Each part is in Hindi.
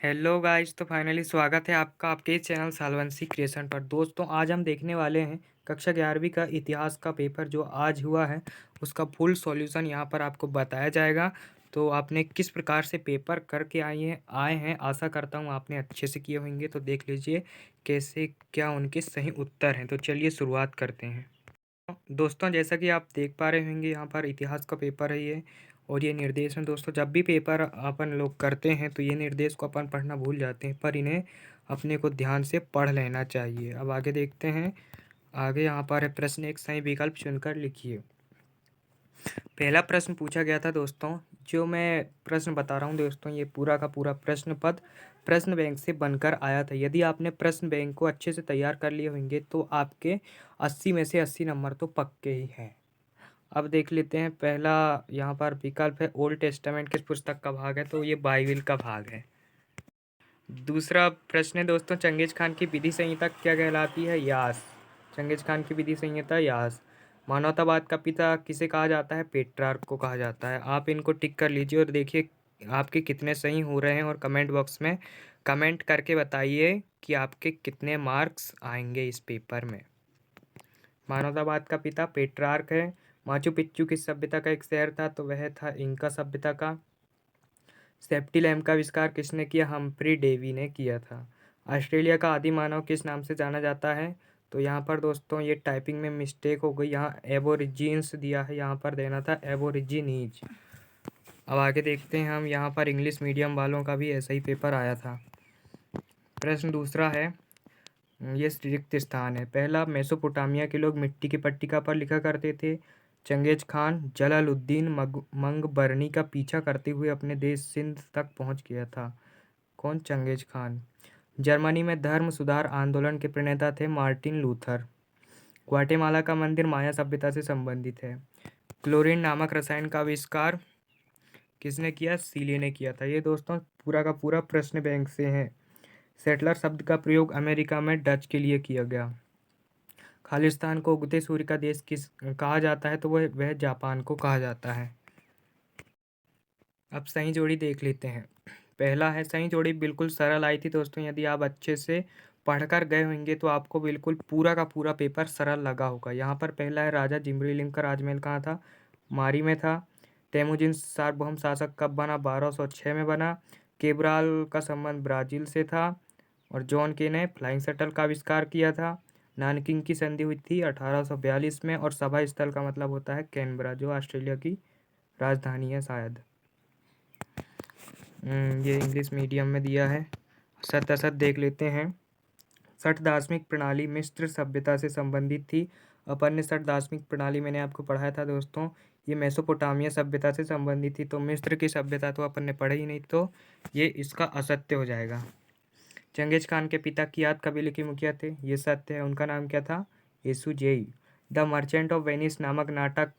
हेलो गाइस, तो फाइनली स्वागत है आपका आपके इस चैनल सालवंशी क्रिएशन पर। दोस्तों, आज हम देखने वाले हैं कक्षा 11वीं का इतिहास का पेपर जो आज हुआ है, उसका फुल सॉल्यूशन यहाँ पर आपको बताया जाएगा। तो आपने किस प्रकार से पेपर करके आए हैं, आशा करता हूँ आपने अच्छे से किए होंगे। तो देख लीजिए कैसे क्या उनके सही उत्तर हैं। तो चलिए शुरुआत करते हैं। दोस्तों, जैसा कि आप देख पा रहे होंगे, यहाँ पर इतिहास का पेपर है ये। और ये निर्देश हैं दोस्तों। जब भी पेपर अपन लोग करते हैं तो ये निर्देश को अपन पढ़ना भूल जाते हैं, पर इन्हें अपने को ध्यान से पढ़ लेना चाहिए। अब आगे देखते हैं। आगे यहाँ पर है प्रश्न एक, सही विकल्प चुनकर लिखिए। पहला प्रश्न पूछा गया था दोस्तों। जो मैं प्रश्न बता रहा हूँ दोस्तों, ये पूरा का पूरा प्रश्न पद प्रश्न बैंक से बनकर आया था। यदि आपने प्रश्न बैंक को अच्छे से तैयार कर लिए होंगे तो आपके 80 में से 80 नंबर तो पक्के ही हैं। अब देख लेते हैं। पहला यहाँ पर विकल्प है ओल्ड टेस्टामेंट किस पुस्तक का भाग है, तो ये बाइबिल का भाग है। दूसरा प्रश्न है दोस्तों, चंगेज खान की विधि संहिता क्या कहलाती है? यास। चंगेज खान की विधि संहिता यास। मानवतावाद का पिता किसे कहा जाता है? पेट्रार्क को कहा जाता है। आप इनको टिक कर लीजिए और देखिए आपके कितने सही हो रहे हैं, और कमेंट बॉक्स में कमेंट करके बताइए कि आपके कितने मार्क्स आएंगे इस पेपर में। मानवतावाद का पिता पेट्रार्क है। माचू पिच्चू किस सभ्यता का एक शहर था? तो वह था इंका सभ्यता का। सेफ्टी लैम्प का आविष्कार किसने किया? हम्फ्री डेवी ने किया था। ऑस्ट्रेलिया का आदि मानव किस नाम से जाना जाता है? तो यहाँ पर दोस्तों ये टाइपिंग में मिस्टेक हो गई, यहाँ एबोरिजिन्स दिया है, यहाँ पर देना था एबोरिजिनीज। अब आगे देखते हैं हम। यहाँ पर इंग्लिश मीडियम वालों का भी ऐसा ही पेपर आया था। प्रश्न दूसरा है, ये रिक्त स्थान है। पहला, मेसोपोटामिया के लोग मिट्टी की पट्टिका पर लिखा करते थे। चंगेज खान जलालुद्दीन मंगबरनी का पीछा करते हुए अपने देश सिंध तक पहुंच गया था। कौन? Genghis Khan. जर्मनी में धर्म सुधार आंदोलन के प्रणेता थे मार्टिन लूथर। ग्वाटेमाला का मंदिर माया सभ्यता से संबंधित है। क्लोरीन नामक रसायन का आविष्कार किसने किया? सीले ने किया था। ये दोस्तों पूरा का पूरा प्रश्न बैंक से है। सेटलर शब्द का प्रयोग अमेरिका में डच के लिए किया गया। खालिस्तान को उगते सूर्य का देश किस कहा जाता है? तो वह जापान को कहा जाता है। अब सही जोड़ी देख लेते हैं। पहला है, सही जोड़ी बिल्कुल सरल आई थी दोस्तों। यदि आप अच्छे से पढ़कर गए होंगे तो आपको बिल्कुल पूरा का पूरा पेपर सरल लगा होगा। यहाँ पर पहला है, राजा जिम्बरीलिंग का राजमहल कहाँ था? मारी में था। तेमुजिन सार्वभौम शासक कब बना? 1206 में बना। केब्राल का संबंध ब्राज़ील से था। और जॉन के ने फ्लाइंग शटल का आविष्कार किया था। नानकिंग की संधि हुई थी 1842 में। और सभा स्थल का मतलब होता है कैनबरा, जो ऑस्ट्रेलिया की राजधानी है शायद। ये इंग्लिश मीडियम में दिया है। सत असत देख लेते हैं। सठ दार्शनिक प्रणाली मिस्र सभ्यता से संबंधित थी। अपन ने सठ दार्शनिक प्रणाली मैंने आपको पढ़ाया था दोस्तों, ये मेसोपोटामिया सभ्यता से संबंधित थी। तो मिस्र की सभ्यता तो अपन ने पढ़ी ही नहीं, तो ये इसका असत्य हो जाएगा। चंगेज खान के पिता कियात कबीले के मुखिया थे, ये सत्य है। उनका नाम क्या था? येसुजेई। द मर्चेंट ऑफ वेनिस नामक नाटक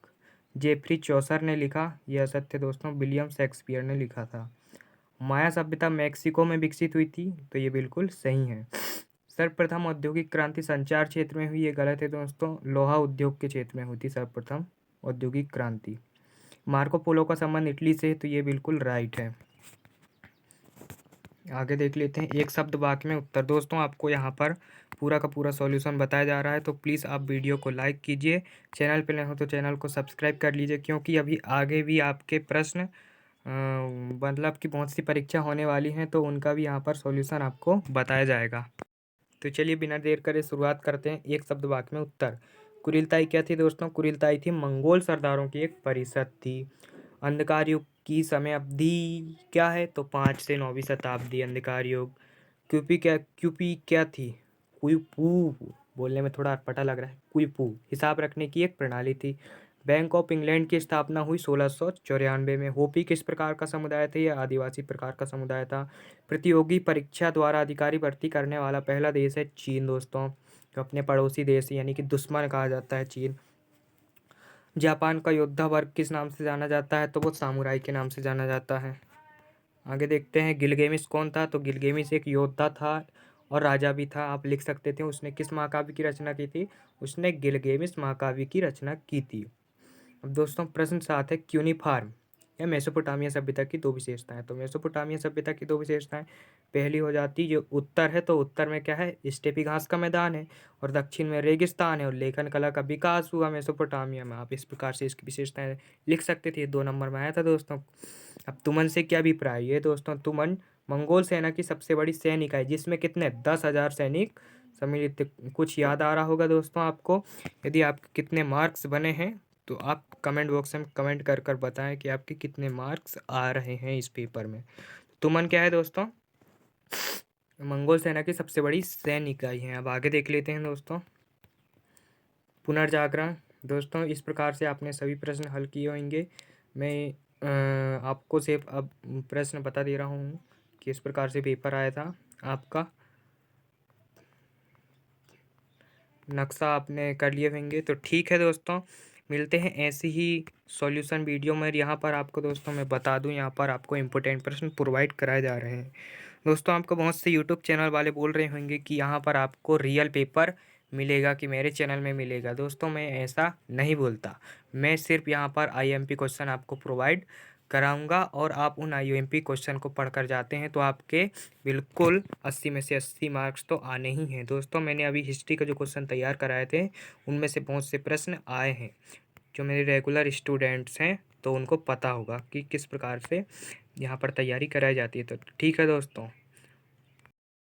जेफ्री चौसर ने लिखा, यह असत्य दोस्तों, विलियम शेक्सपियर ने लिखा था। माया सभ्यता मैक्सिको में विकसित हुई थी, तो ये बिल्कुल सही है। सर्वप्रथम औद्योगिक क्रांति संचार क्षेत्र में हुई, ये गलत है दोस्तों, लोहा उद्योग के क्षेत्र में हुई थी सर्वप्रथम औद्योगिक क्रांति। मार्को पोलो का संबंध इटली से है, तो ये बिल्कुल राइट है। आगे देख लेते हैं। एक शब्द वाक्य में उत्तर। दोस्तों आपको यहाँ पर पूरा का पूरा सॉल्यूशन बताया जा रहा है, तो प्लीज़ आप वीडियो को लाइक कीजिए। चैनल पे नए हो तो चैनल को सब्सक्राइब कर लीजिए, क्योंकि अभी आगे भी आपके प्रश्न मतलब कि बहुत सी परीक्षा होने वाली हैं, तो उनका भी यहाँ पर सॉल्यूशन आपको बताया जाएगा। तो चलिए बिना देर करे शुरुआत करते हैं। एक शब्द वाक्य में उत्तर। कुरिलताई क्या थी दोस्तों? कुरिलताई थी मंगोल सरदारों की एक परिषद थी। अंधकार युग की समय अवधि क्या है? तो 5 से 9वीं शताब्दी अंधकार युग। क्यूपी क्या थी? कुईपू। बोलने में थोड़ा अटपटा लग रहा है। कुईपू हिसाब रखने की एक प्रणाली थी। बैंक ऑफ इंग्लैंड की स्थापना हुई 1694 में। होपी किस प्रकार का समुदाय था? यह आदिवासी प्रकार का समुदाय था। प्रतियोगी परीक्षा द्वारा अधिकारी भर्ती करने वाला पहला देश है चीन दोस्तों, जो अपने पड़ोसी देश यानी कि दुश्मन कहा जाता है चीन। जापान का योद्धा वर्ग किस नाम से जाना जाता है? तो वो सामुराई के नाम से जाना जाता है। आगे देखते हैं। गिलगेमिस कौन था? तो गिलगेमिस एक योद्धा था और राजा भी था, आप लिख सकते थे। उसने किस महाकाव्य की रचना की थी? उसने गिलगेमिस महाकाव्य की रचना की थी। अब दोस्तों प्रश्न 7 है, क्यूनिफार्म या मेसोपोटामिया सभ्यता की दो विशेषताएं। तो मेसोपोटामिया सभ्यता की दो विशेषताएं, पहली हो जाती जो उत्तर है, तो उत्तर में क्या है, स्टेपी घास का मैदान है और दक्षिण में रेगिस्तान है और लेखन कला का विकास हुआ मेसोपोटामिया में। आप इस प्रकार से इसकी विशेषताएं लिख सकते थे। 2 नंबर में आया था दोस्तों। अब तुमन से क्या अभिप्राय है दोस्तों? तुमन मंगोल सेना की सबसे बड़ी सैनिक है जिसमें कितने 10,000 सैनिक सम्मिलित थे। कुछ याद आ रहा होगा दोस्तों आपको। यदि आपके कितने मार्क्स बने हैं तो आप कमेंट बॉक्स में कमेंट कर कर बताएं कि आपके कितने मार्क्स आ रहे हैं इस पेपर में। तुमन क्या है दोस्तों? मंगोल सेना की सबसे बड़ी सैन्य इकाई है। अब आगे देख लेते हैं दोस्तों। पुनर्जागरण। दोस्तों इस प्रकार से आपने सभी प्रश्न हल किए होंगे। मैं आपको सिर्फ अब प्रश्न बता दे रहा हूँ कि इस प्रकार से पेपर आया था आपका। नक्शा आपने कर लिए होंगे तो ठीक है दोस्तों, मिलते हैं ऐसी ही सॉल्यूशन वीडियो में। यहाँ पर आपको दोस्तों मैं बता दूँ, यहाँ पर आपको इम्पोर्टेंट प्रश्न प्रोवाइड कराए जा रहे हैं। दोस्तों आपको बहुत से यूट्यूब चैनल वाले बोल रहे होंगे कि यहाँ पर आपको रियल पेपर मिलेगा कि मेरे चैनल में मिलेगा। दोस्तों मैं ऐसा नहीं बोलता, मैं सिर्फ यहाँ पर आईएमपी क्वेश्चन आपको प्रोवाइड कराऊंगा और आप उन आईएमपी क्वेश्चन को पढ़कर जाते हैं तो आपके बिल्कुल 80 में से 80 मार्क्स तो आने ही हैं। दोस्तों मैंने अभी हिस्ट्री का जो क्वेश्चन तैयार कराए थे उनमें से बहुत से प्रश्न आए हैं जो मेरे रेगुलर स्टूडेंट्स हैं, तो उनको पता होगा कि किस प्रकार से यहाँ पर तैयारी कराई जाती है। तो ठीक है दोस्तों।